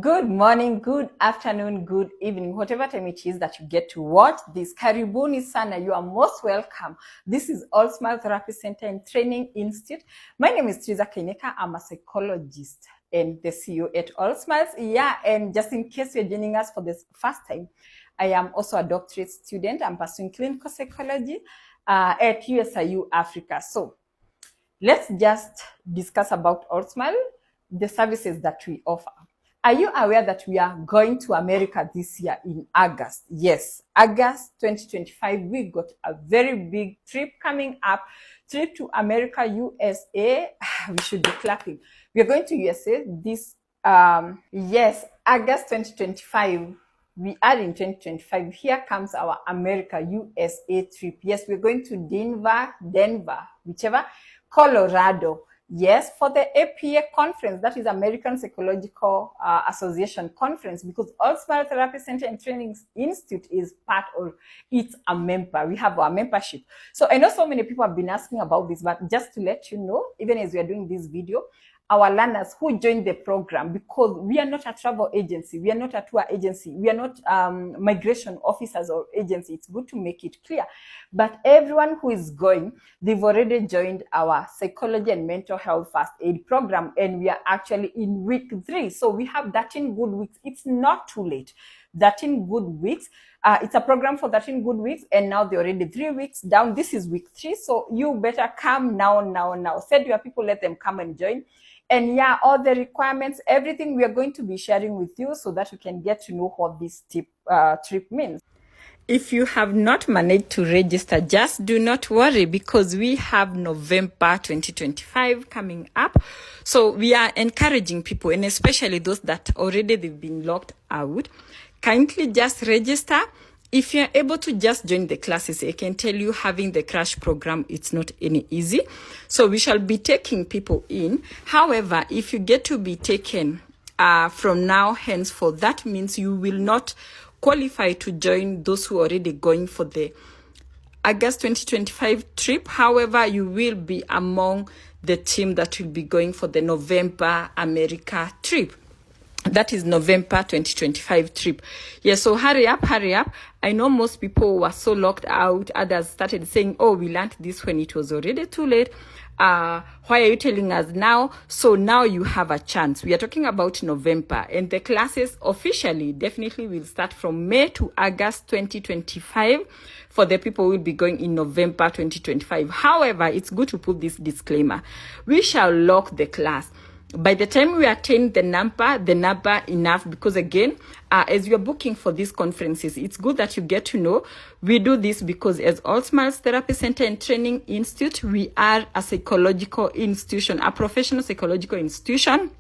Good morning, good afternoon, good evening, whatever time it is that you get to watch this. Karibuni sana, you are most welcome. This is All Smile Therapy Center and Training Institute. My name is Triza Keneka. I'm a psychologist and the CEO at All Smiles. Yeah, and just in case you're joining us for the first time, I am also a doctorate student. I'm pursuing clinical psychology at USIU Africa. So let's just discuss about All Smile, the services that we offer. Are you aware that we are going to America this year in August? Yes, August 2025, we got a very big trip coming up, trip to America, USA. We should be clapping. We are going to USA this, yes, August 2025. We are in 2025. Here comes our America, USA trip. Yes, we're going to Denver, whichever, Colorado. Yes, for the APA conference, that is American Psychological Association conference, because All Smile Therapy Center and Training Institute is part of, it's a member. We have our membership. So I know so many people have been asking about this, but just to let you know, even as we are doing this video, our learners who join the program, because we are not a travel agency, we are not a tour agency, we are not migration officers or agency. It's good to make it clear. But everyone who is going, they've already joined our psychology and mental health first aid program, and we are actually in week 3. So we have 13 good weeks. It's not too late. 13 good weeks. It's a program for 13 good weeks, and now they're already 3 weeks down. This is week 3, so you better come now. Said your people, let them come and join. And yeah, all the requirements, everything we are going to be sharing with you so that you can get to know what this trip means. If you have not managed to register, just do not worry, because we have November 2025 coming up. So we are encouraging people, and especially those that already they've been locked out, kindly just register. If you're able to just join the classes, I can tell you, having the crash program, it's not any easy. So we shall be taking people in. However, if you get to be taken from now henceforth, that means you will not qualify to join those who are already going for the August 2025 trip. However, you will be among the team that will be going for the November America trip. That is November 2025 trip. Yeah, so hurry up. I know most people were so locked out. Others started saying, oh, we learned this when it was already too late. Why are you telling us now? So now you have a chance. We are talking about November, and the classes officially definitely will start from May to August 2025 for the people who will be going in November 2025. However, it's good to put this disclaimer. We shall lock the class by the time we attain the number enough, because again, as you're booking for these conferences, it's good that you get to know we do this because as All Smiles Therapy Center and Training Institute, we are a psychological institution, a professional psychological institution.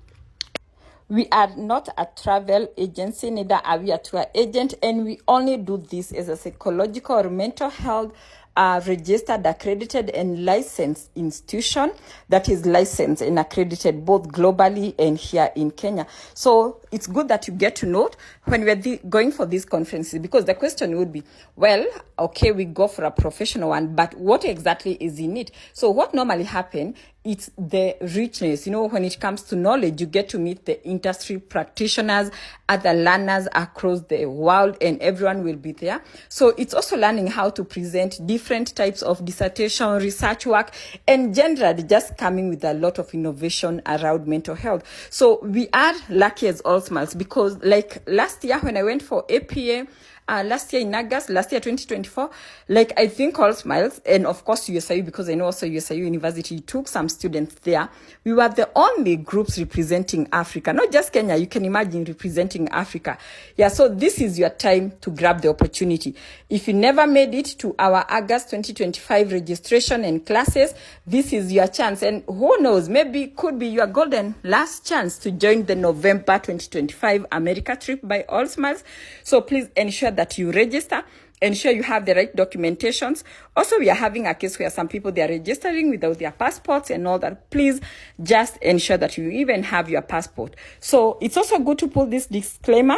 We are not a travel agency, neither are we a tour agent, and we only do this as a psychological or mental health registered, accredited, and licensed institution that is licensed and accredited both globally and here in Kenya. So it's good that you get to know when we're going for these conferences, because the question would be, well, okay, we go for a professional one, but what exactly is in it? So what normally happens, it's the richness. You know, when it comes to knowledge, you get to meet the industry practitioners, other learners across the world, and everyone will be there. So it's also learning how to present different types of dissertation, research work, and generally just coming with a lot of innovation around mental health. So we are lucky as All Smiles, because like last year when I went for APA, last year in August, last year 2024, like I think All Smiles, and of course USIU, because I know also USIU University took some students there. We were the only groups representing Africa, not just Kenya. You can imagine representing Africa. Yeah, so this is your time to grab the opportunity. If you never made it to our August 2025 registration and classes, this is your chance. And who knows, maybe it could be your golden last chance to join the November 2025 America trip by All Smiles. So please ensure that you register, ensure you have the right documentations. Also, we are having a case where some people, they are registering without their passports and all that. Please just ensure that you even have your passport. So it's also good to put this disclaimer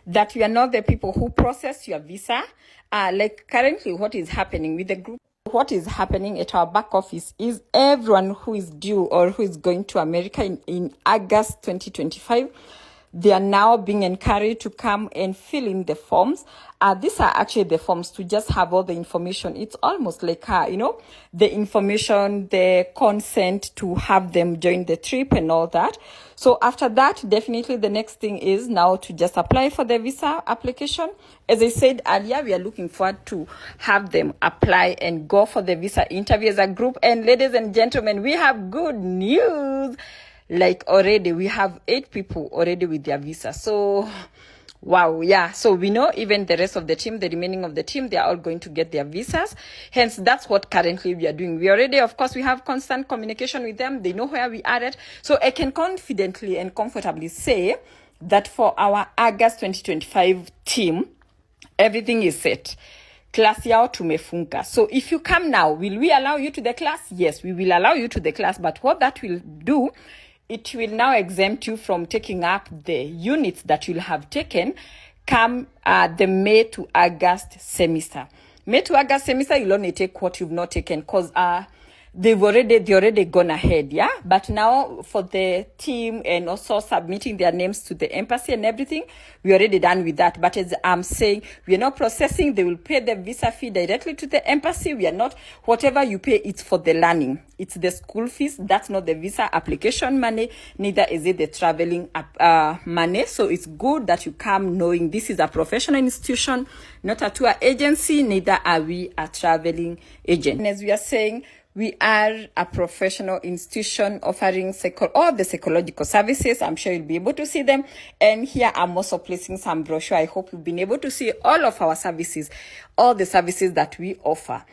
that we are not the people who process your visa. Like currently what is happening with the group, what is happening at our back office is everyone who is due or who is going to America in August 2025, they are now being encouraged to come and fill in the forms. These are actually the forms to just have all the information. It's almost like, the information, the consent to have them join the trip and all that. So after that, definitely the next thing is now to just apply for the visa application. As I said earlier, we are looking forward to have them apply and go for the visa interview as a group. And ladies and gentlemen, we have good news. Like already, we have 8 people already with their visa. So wow, yeah. So we know even the rest of the team, the remaining of the team, they are all going to get their visas. Hence, that's what currently we are doing. We already, of course, we have constant communication with them. They know where we are at. So I can confidently and comfortably say that for our August 2025 team, everything is set. Class yao tumefunga. So if you come now, will we allow you to the class? Yes, we will allow you to the class. But what that will do, it will now exempt you from taking up the units that you'll have taken come the May to August semester. May to August semester, you'll only take what you've not taken because they've already gone ahead, yeah? But now for the team and also submitting their names to the embassy and everything, we're already done with that. But as I'm saying, we are not processing. They will pay the visa fee directly to the embassy. We are not, whatever you pay, it's for the learning. It's the school fees. That's not the visa application money. Neither is it the traveling money. So it's good that you come knowing this is a professional institution, not a tour agency. Neither are we a traveling agent. And as we are saying, we are a professional institution offering all the psychological services. I'm sure you'll be able to see them. And here I'm also placing some brochure. I hope you've been able to see all of our services, all the services that we offer.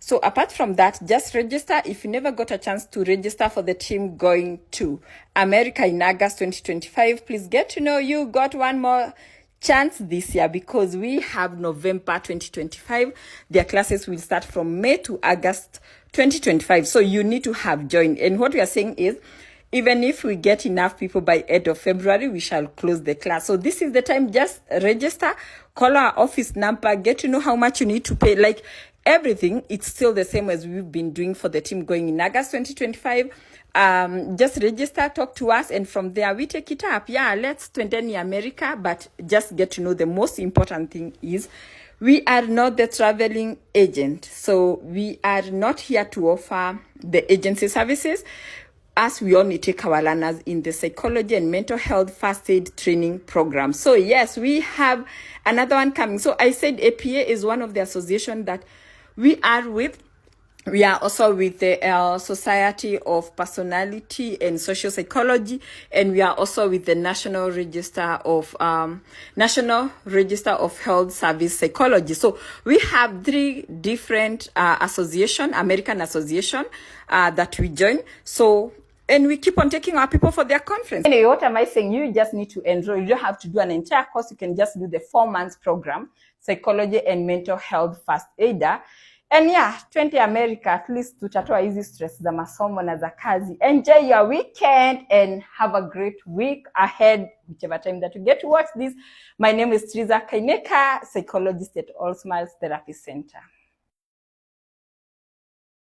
So apart from that, just register. If you never got a chance to register for the team going to America in August 2025, please get to know you got one more chance this year because we have November 2025. Their classes will start from May to August 2025. So you need to have joined. And what we are saying is, even if we get enough people by end of February, we shall close the class. So this is the time. Just register, call our office number, get to know how much you need to pay. Like everything, it's still the same as we've been doing for the team going in August 2025. Just register, talk to us, and from there we take it up. Yeah, let's twendeni America, but just get to know the most important thing is we are not the traveling agent. So we are not here to offer the agency services, as we only take our learners in the psychology and mental health first aid training program. So yes, we have another one coming. So I said APA is one of the association that we are with. We are also with the Society of Personality and Social Psychology, and we are also with the National Register of Health Service Psychology. So we have 3 different American association that we join. So and we keep on taking our people for their conference. Anyway, what am I saying? You just need to enroll. You don't have to do an entire course. You can just do the 4 months program, Psychology and Mental Health First Aider. And yeah, 20 America, at least tutatoa hizi stress za masomo na za kazi. Enjoy your weekend and have a great week ahead, whichever time that you get to watch this. My name is Triza Kaineka, psychologist at All Smiles Therapy Center.